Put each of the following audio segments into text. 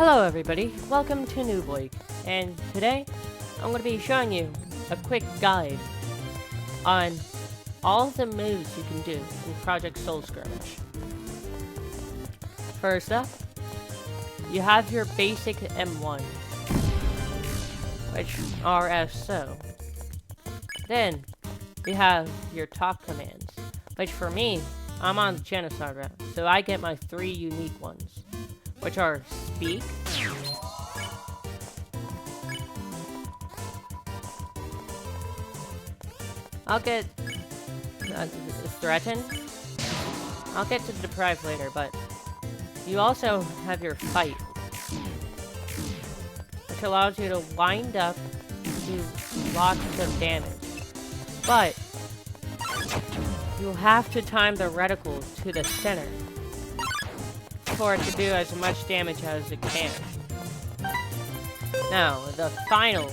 Hello everybody, welcome to New Blake, and today I'm going to be showing you a quick guide on all the moves you can do in Project Soul Skirmish. First up, you have your basic M1s, which are as so. Then, you have your top commands, which for me, I'm on the Genocide route, so I get my 3 unique ones, which are Speak, I'll get Threaten, I'll get to Deprive later, but you also have your Fight, which allows you to wind up and do lots of damage, but you'll have to time the reticle to the center for it to do as much damage as it can. Now, the final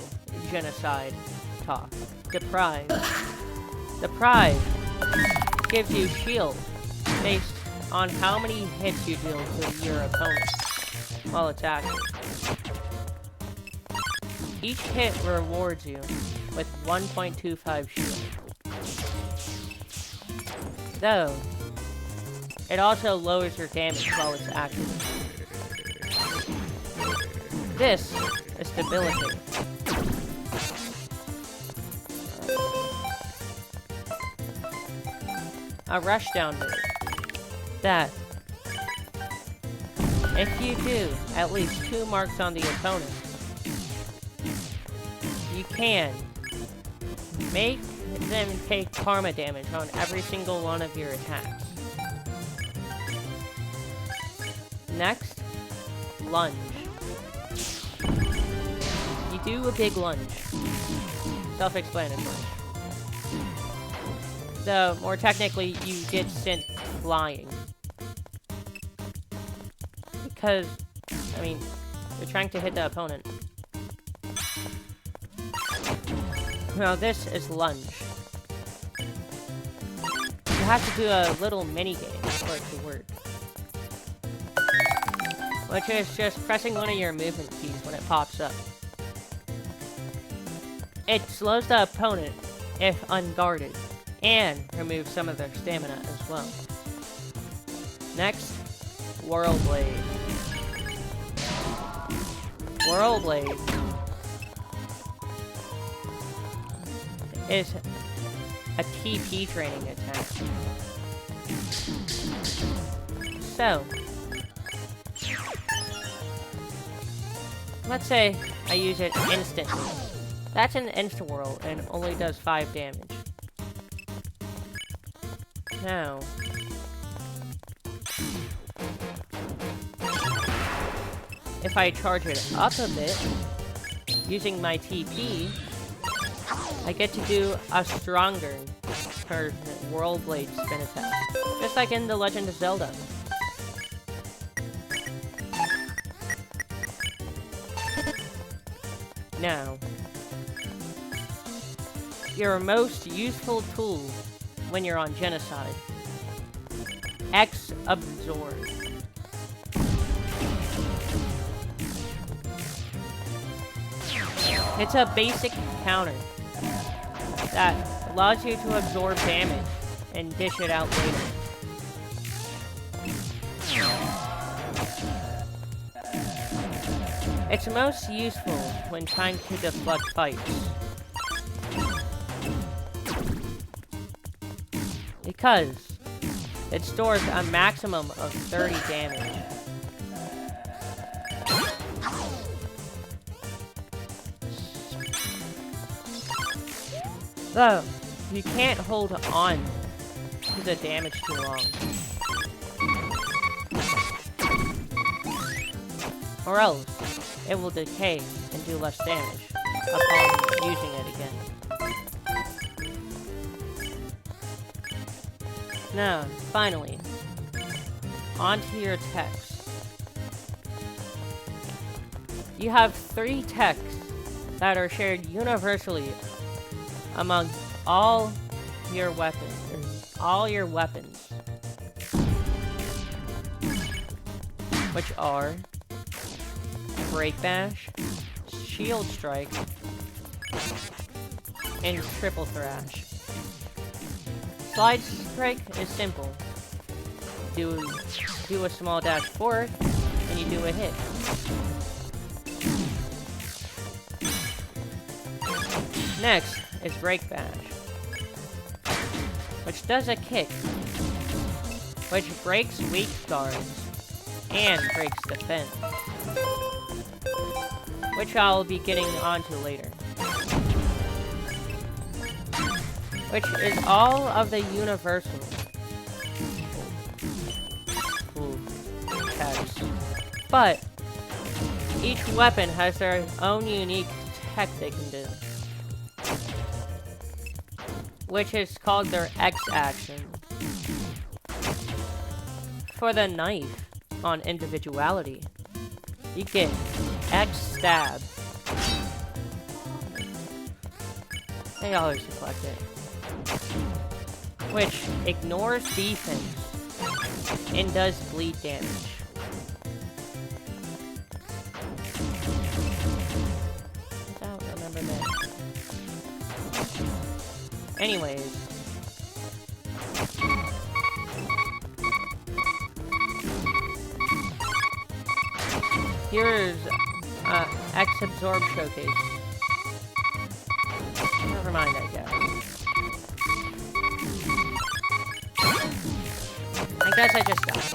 Genocide talk, Deprive. Deprive gives you shield based on how many hits you deal to your opponent while it's active. Each hit rewards you with 1.25 shield. Though, it also lowers your damage while it's active. This is debilitating. A rushdown move that, if you do at least 2 marks on the opponent, you can make them take karma damage on every single one of your attacks. Next, lunge. You do a big lunge. Self-explanatory. Though, more technically, you get sent flying. Because, I mean, you're trying to hit the opponent. Now, this is lunge. You have to do a little mini-game for it to work. Which is just pressing one of your movement keys when it pops up. It slows the opponent if unguarded, and removes some of their stamina as well. Next, Whirl Blade. Whirl Blade is a TP training attack. So, let's say I use it instantly. That's an insta-whirl and only does 5 damage. Now, if I charge it up a bit, using my TP, I get to do a stronger Whirl Blade spin attack, just like in The Legend of Zelda. Now, your most useful tool when you're on Genocide, X Absorb. It's a basic counter that allows you to absorb damage and dish it out later. It's most useful when trying to deflect fights, because it stores a maximum of 30 damage. Though, you can't hold on to the damage too long, or else it will decay and do less damage upon using it again. Now, finally, onto your techs. You have 3 techs that are shared universally among all your weapons, which are Break Bash, Shield Strike, and Triple Thrash. Slide Strike is simple. Do a small dash forward, and you do a hit. Next is Break Bash, which does a kick, which breaks weak guards and breaks defense, which I'll be getting onto later. Which is all of the universal attacks. But each weapon has their own unique tech they can do, which is called their X action. For the knife on individuality, you get X stab. They always deflect it. Which ignores defense and does bleed damage. I don't remember that. Anyways. Here's X Absorb Showcase. Never mind, I guess. I guess I just died.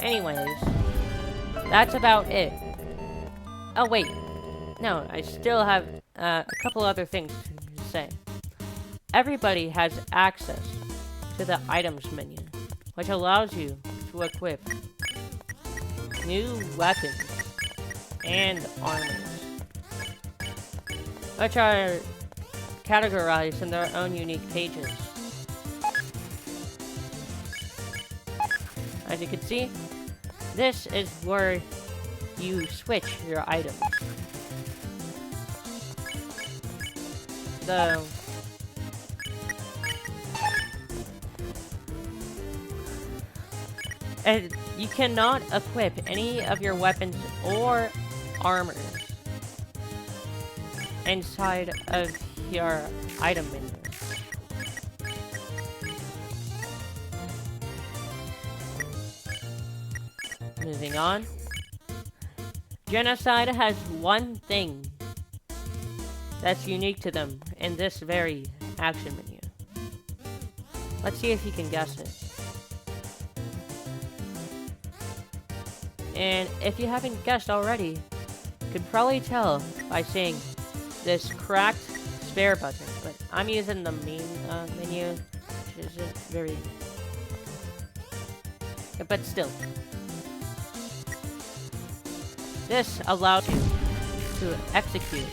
Anyways, that's about it. Oh wait, no, I still have a couple other things to say. Everybody has access to the items menu, which allows you to equip new weapons and armors, which are categorized in their own unique pages. As you can see, this is where you switch your items. And you cannot equip any of your weapons or armors inside of your item menu. Moving on. Genocide has one thing that's unique to them in this very action menu. Let's see if you can guess it. And if you haven't guessed already, you could probably tell by seeing this cracked spare button. But I'm using the main menu, which isn't very... But still. This allows you to execute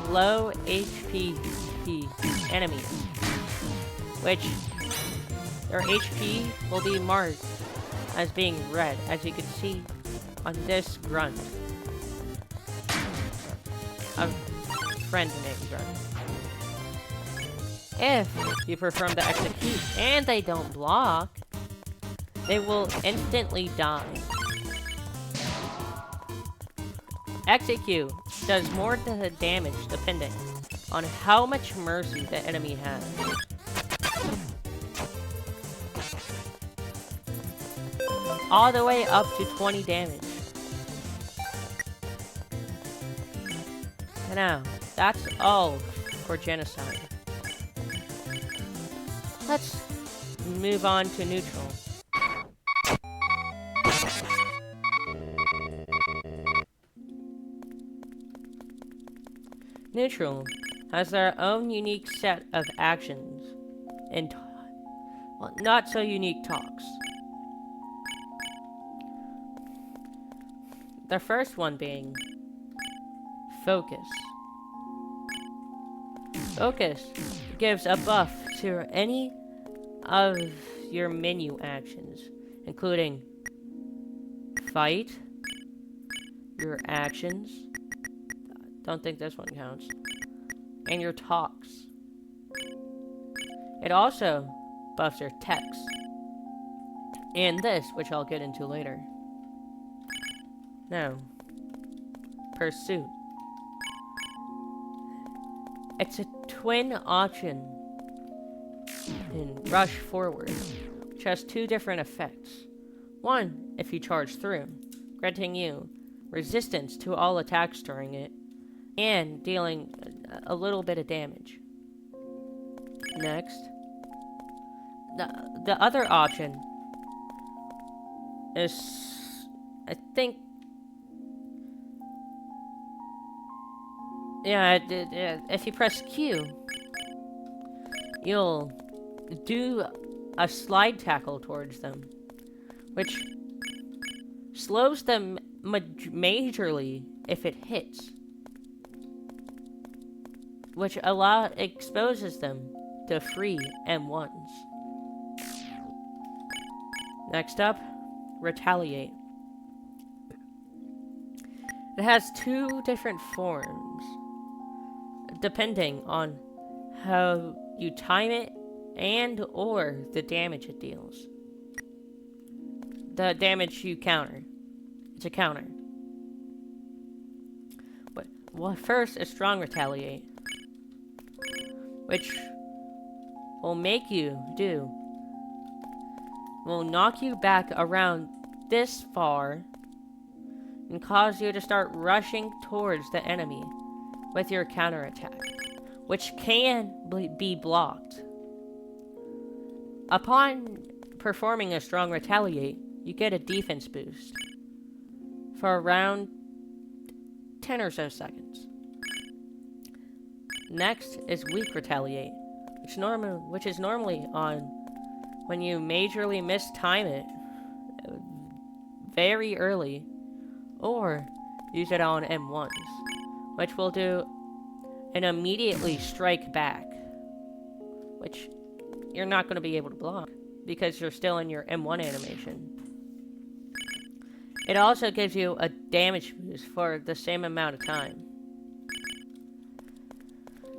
low HP enemies, which their HP will be marked as being red, as you can see on this grunt. A friend named Grunt. If you perform the execute and they don't block, they will instantly die. Execute does more damage depending on how much mercy the enemy has. All the way up to 20 damage. And now, that's all for Genocide. Let's move on to Neutral. Neutral has their own unique set of actions and, well, not so unique talks. The first one being Focus. Focus gives a buff to any of your menu actions, including Fight, your actions, don't think this one counts, and your talks. It also buffs your text, and this, which I'll get into later. No. Pursuit. It's a twin option in Rush Forward, which has two different effects. One, if you charge through, granting you resistance to all attacks during it, and dealing a little bit of damage. Next, the other option is, I think, yeah, if you press Q, you'll do a slide tackle towards them, which slows them majorly if it hits, which exposes them to free M1s. Next up, Retaliate. It has two different forms, depending on how you time it and or the damage it deals. The damage you counter. It's a counter. Well, first, a strong Retaliate, which will knock you back around this far and cause you to start rushing towards the enemy with your counterattack, which can be blocked. Upon performing a strong Retaliate, you get a defense boost for around 10 or so seconds. Next is Weak Retaliate, which is normally on when you majorly mistime it very early, or use it on M1s, which will do an immediately strike back, which you're not going to be able to block because you're still in your M1 animation. It also gives you a damage boost for the same amount of time.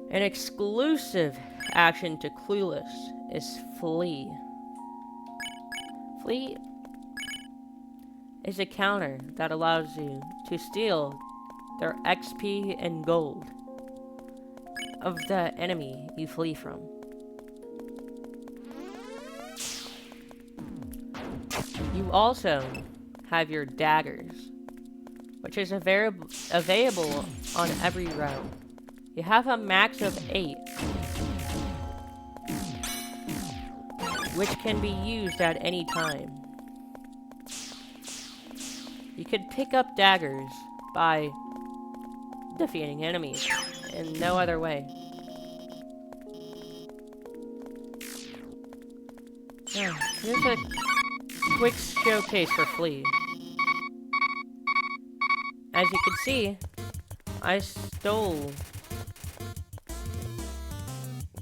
An exclusive action to Clueless is Flee. Flee is a counter that allows you to steal their XP and gold of the enemy you flee from. You also have your daggers, which is available on every route. You have a max of 8, which can be used at any time. You could pick up daggers by defeating enemies in no other way. Yeah, here's a quick showcase for Flea. As you can see, I stole...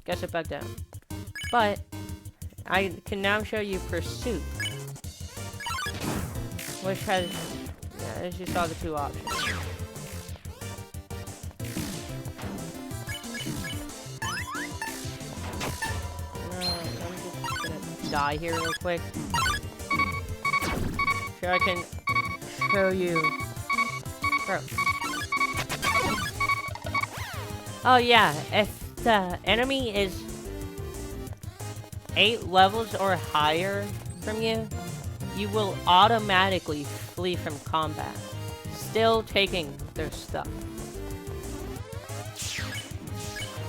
Guess it bugged out. But I can now show you Pursuit, which has, as you saw, the two options. I'm just gonna die here real quick, so I can show you. Bro. Oh yeah, if the enemy is 8 levels or higher from you, you will automatically flee from combat, still taking their stuff.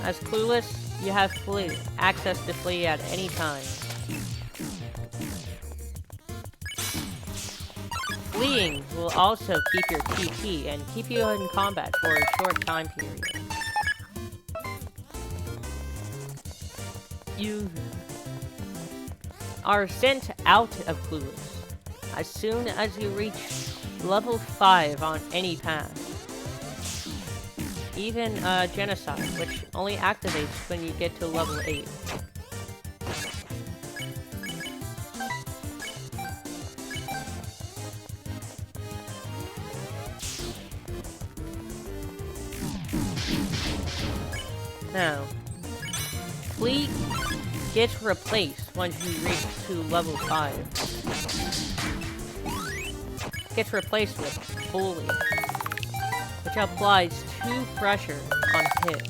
As Clueless, you have access to flee at any time. Fleeing will also keep your TP and keep you in combat for a short time period. You are sent out of Clueless as soon as you reach level 5 on any path. Even Genocide, which only activates when you get to level 8. Now, Fleet gets replaced once you reach to level 5. gets replaced with bully, which applies 2 pressure on hit.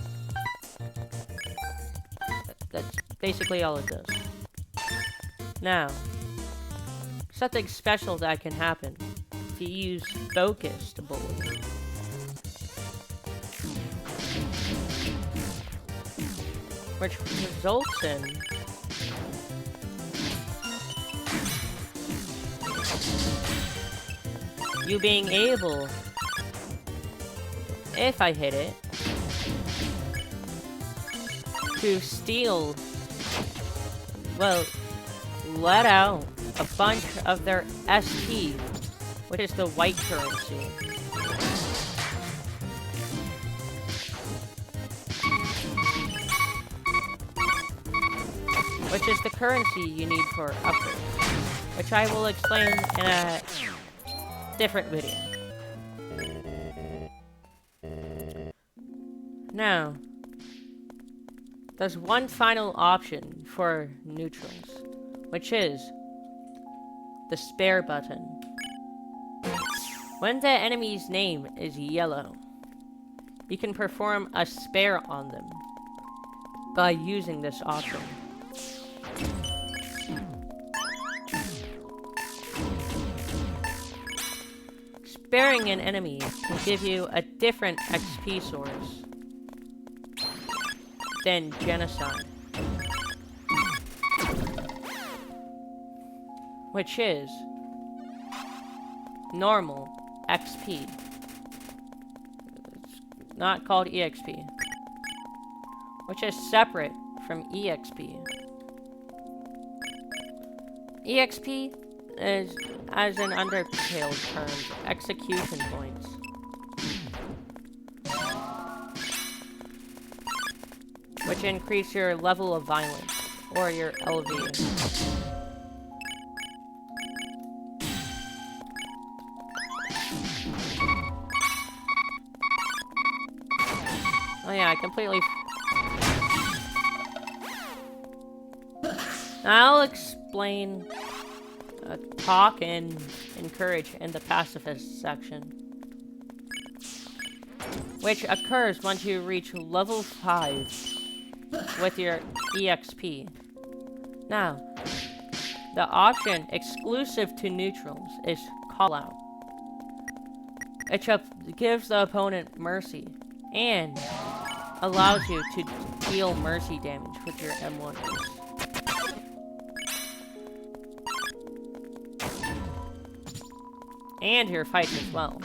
That's basically all it does. Now, something special that can happen if you use focused bully. Which results in you being able, if I hit it, to steal, well, let out a bunch of their SP, which is the white currency. Which is the currency you need for upgrades, which I will explain in a different video. Now, there's one final option for neutrals, which is the spare button. When the enemy's name is yellow, you can perform a spare on them by using this option. Sparing an enemy will give you a different XP source than genocide, which is normal XP. It's not called EXP, which is separate from EXP. EXP is, as in Undertale terms, execution points. Which increase your level of violence, or your LV. Oh yeah, I completely... I'll explain talk and encourage in the pacifist section, which occurs once you reach level 5 with your EXP. Now, the option exclusive to neutrals is Call Out. It gives the opponent mercy and allows you to deal mercy damage with your M1s. And your fights as well.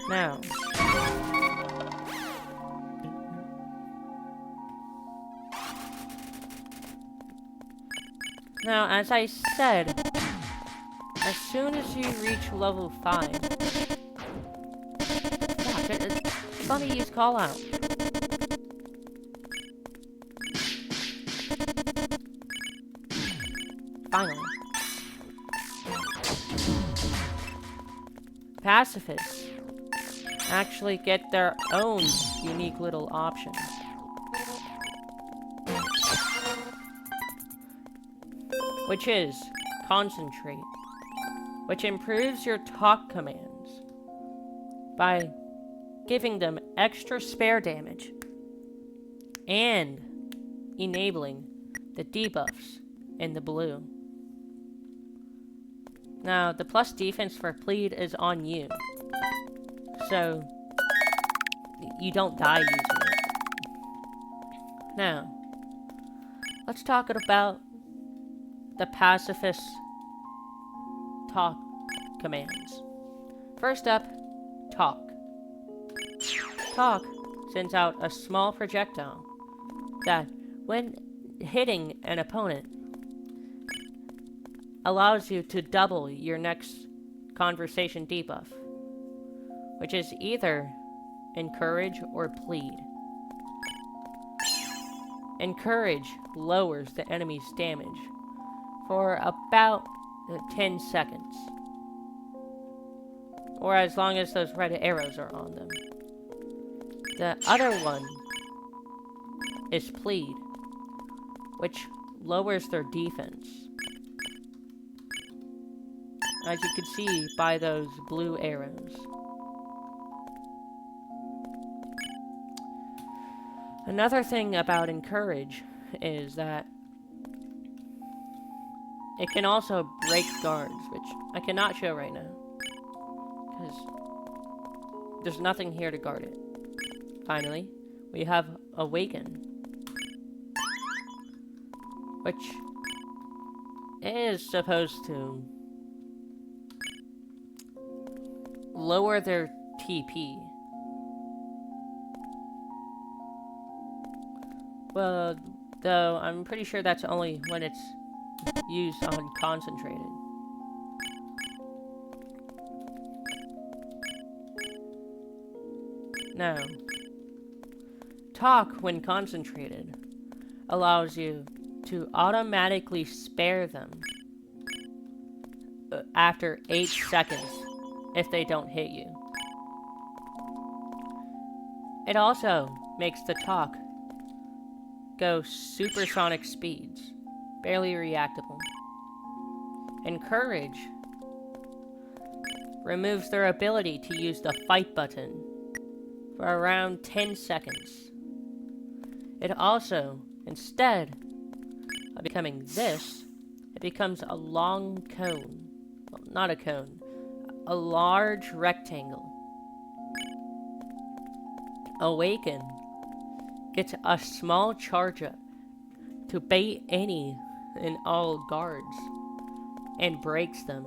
Now, as I said, as soon as you reach level 5, let me use Call Out. Finally. Pacifists actually get their own unique little option. Which is Concentrate, which improves your talk commands by giving them extra spare damage and enabling the debuffs in the blue. Now, the plus defense for Plead is on you, so you don't die using it. Now, let's talk about the pacifist talk commands. First up, Talk. Talk sends out a small projectile that, when hitting an opponent, allows you to double your next conversation debuff, which is either Encourage or Plead. Encourage lowers the enemy's damage for about 10 seconds, or as long as those red arrows are on them. The other one is Plead, which lowers their defense. As you can see by those blue arrows. Another thing about Encourage is that it can also break guards, which I cannot show right now. Because there's nothing here to guard it. Finally, we have Awaken, which is supposed to lower their TP. Well, though, I'm pretty sure that's only when it's used on concentrated. Now, Talk, when concentrated, allows you to automatically spare them after 8 seconds if they don't hit you. It also makes the Talk go supersonic speeds, barely reactable. Encourage removes their ability to use the fight button for around 10 seconds. It also, instead of becoming this, it becomes a long cone. Well, not a cone, a large rectangle. Awaken gets a small charge up to bait any and all guards and breaks them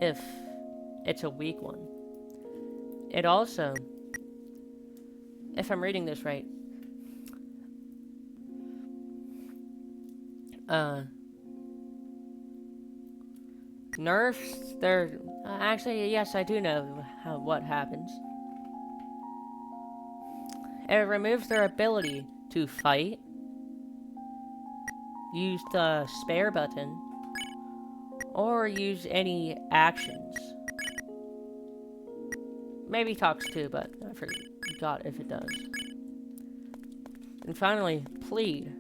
if it's a weak one. It also, if I'm reading this right, nerfs their... actually, yes, I do know what happens. It removes their ability to fight, use the spare button, or use any actions. Maybe talks too, but I forgot if it does. And finally, Plead.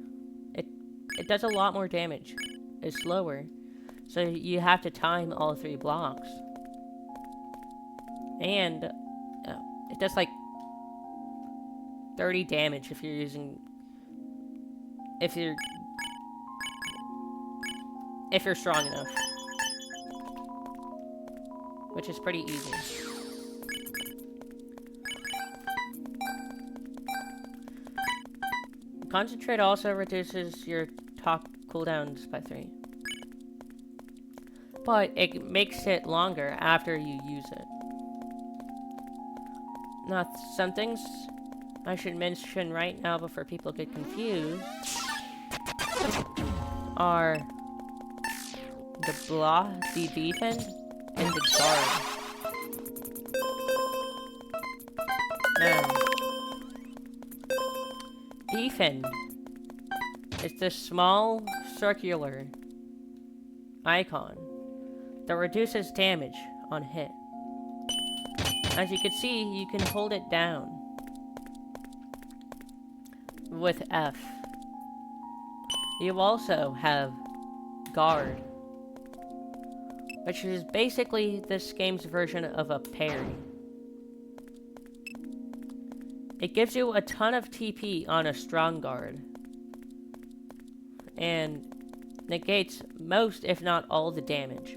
It does a lot more damage. It's slower, so you have to time all 3 blocks. And it does like 30 damage if you're strong enough, which is pretty easy. Concentrate also reduces your Talk cooldowns by 3, but it makes it longer after you use it. Now, some things I should mention right now before people get confused are the defend, and the guard. Now, defend is this small circular icon that reduces damage on hit. As you can see, you can hold it down with F. You also have guard, which is basically this game's version of a parry. It gives you a ton of TP on a strong guard, and negates most, if not all, the damage.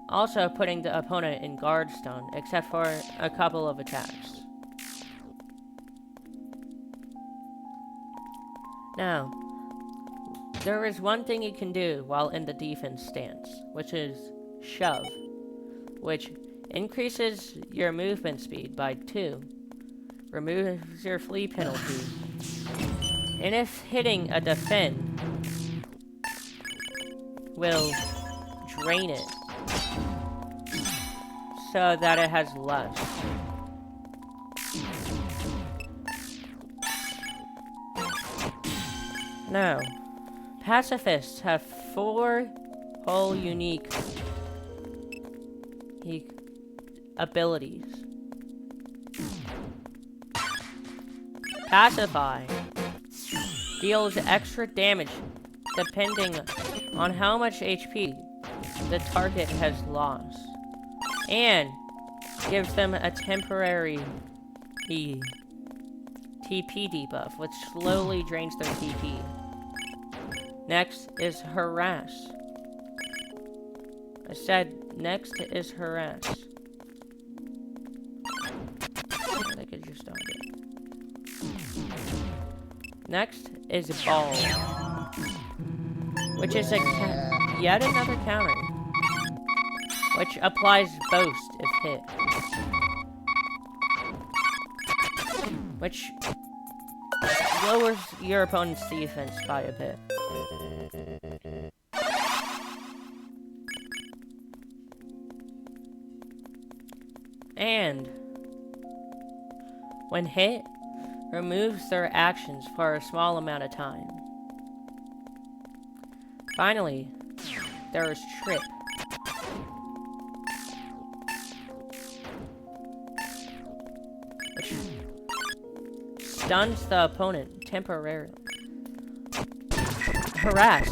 Also putting the opponent in guard stun, except for a couple of attacks. Now, there is one thing you can do while in the defense stance, which is shove, which increases your movement speed by 2, removes your flee penalty, and if hitting a defend, will drain it so that it has less. Now, pacifists have 4 whole unique abilities. Pacify deals extra damage depending on how much HP the target has lost, and gives them a temporary TP debuff, which slowly drains their TP. Next is Harass. I said next is Harass. I could just stop it. Next is Ball, which is yet another counter, which applies Boast if hit, which lowers your opponent's defense by a bit. And when hit, removes their actions for a small amount of time. Finally, there is Trip, which stuns the opponent temporarily. Harass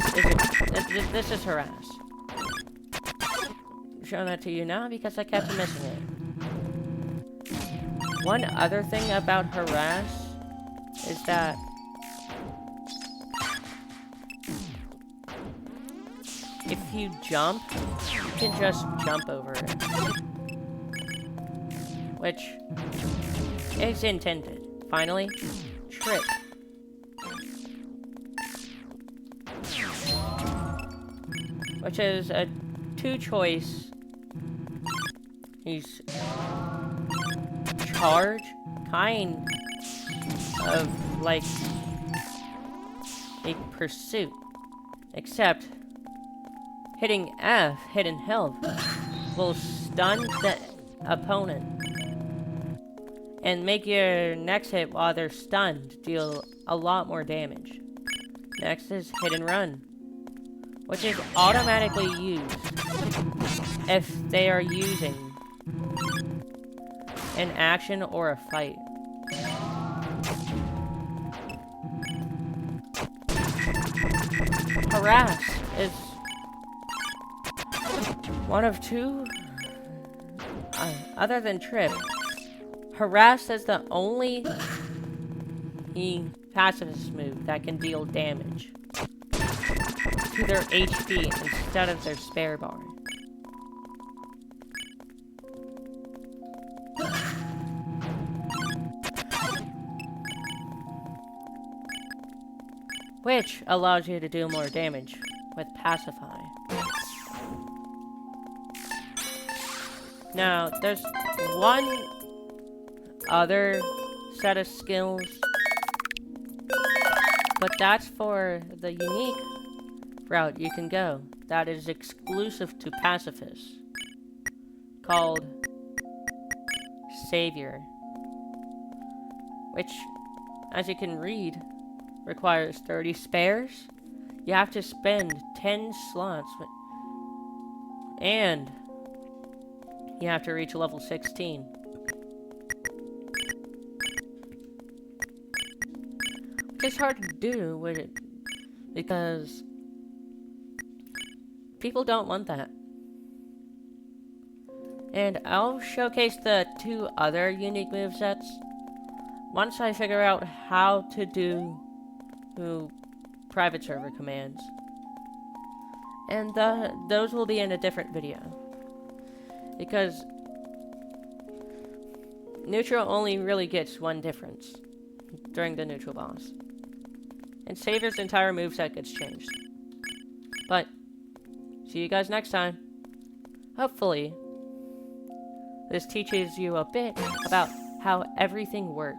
this is Harass. I'm showing that to you now because I kept missing it. One other thing about Harass is that if you jump, you can just jump over it, which is intended. Finally, Trip, which is a two-choice. He's charge, kind of like a pursuit, except hitting F, hidden health, will stun the opponent and make your next hit while they're stunned deal a lot more damage. Next is Hit and Run, which is automatically used if they are using an action or a fight. Harass is one of two, other than Trip, Harass is the only pacifist move that can deal damage to their HP instead of their spare bar. Which allows you to do more damage with Pacify. Now, there's one other set of skills, but that's for the unique route you can go. That is exclusive to pacifists, called Savior, which, as you can read, requires 30 spares. You have to spend 10 slots, and you have to reach level 16. It's hard to do with it because people don't want that. And I'll showcase the two other unique movesets once I figure out how to do private server commands. And those will be in a different video, because neutral only really gets one difference during the neutral boss, and Savior's entire moveset gets changed. But see you guys next time. Hopefully this teaches you a bit about how everything works.